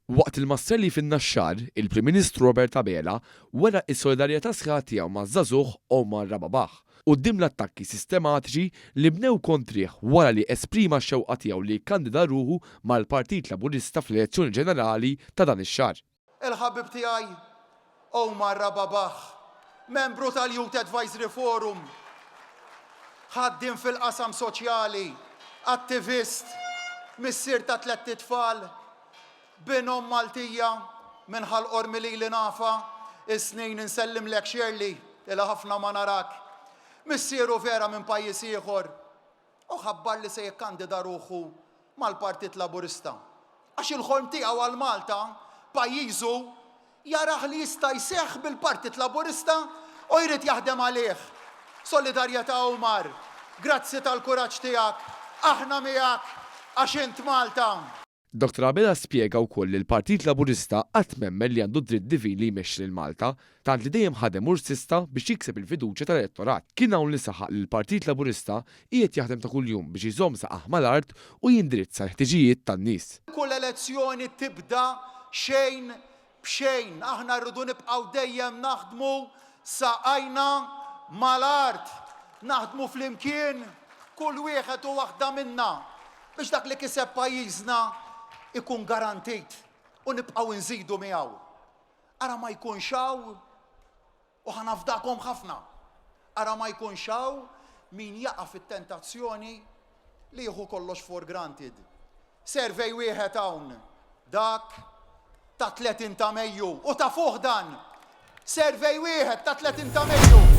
Waqt il-Mastrelli fin-Naxxar, il-Prim Ministru Robert Abela wera s-solidarjetà sħiħa tiegħu maż-żagħżugħ Omar Rababaħ quddiem l-attakki sistematiċi li bnew kontrih wara li esprima x-xewqa tiegħu li jikkandida ruħu mal-Partit Laburista fl-elezzjoni ġenerali ta' dan ix-xahar. Il-ħabib tiegħi Omar Rababaħ, membru tal-Youth Advisory Forum, ħaddiem fil-qasam soċjali, attivist, missier ta' 3 tfal, binhom Maltija minn ħal-qormi li nafa, is-snin insellim lek Shirley, ila ħafna ma narak, missieru vera minn pajjiż ieħor, u ħabbar li se jikkandida ruħu mal-Partit Laburista. Għax il-ħolm tiegħu għal Malta, pajjiżu, jaraħ li jista' jseħħ bil-Partit Laburista u jrid jaħdem għalih. Solidarjetà Omar, grazzi tal-kuraġġ tiegħek, aħna miegħek għax int Malta. Dr. Abela spjega wkoll li l-Partit Laburista qatt m'emmel li għandu dritt divin li jmexxi lil Malta, tant li dejjem ħadem ursista biex jikseb il-fiduċja tal-elettorat. Kien hawn li saħaq li l-Partit Laburista qiegħed jaħdem ta' kuljum biex iżomm saqaħ mal-art u jindirizza l-ħtiġijiet tan-nies. Kull elezzjoni tibda xejn b'xejn, aħna rridu nibqgħu dejjem naħdmu saqajna mal-art, naħdmu flimkien kull wieħed u waħda minna biex dak li kiseb pajjiżna ikun garantit u nibqgħu nżidu miegħu. Ara ma jkunx hawn u ħanafdakom ħafna. Ara ma jkunx hawn min jaqa' fit-tentazzjoni li jieħu kollox for granted. Servej wieħed hawn dak ta' 30 ta' Mejju u ta' fuq dan. Servej wieħed ta' 30 ta' Mejju.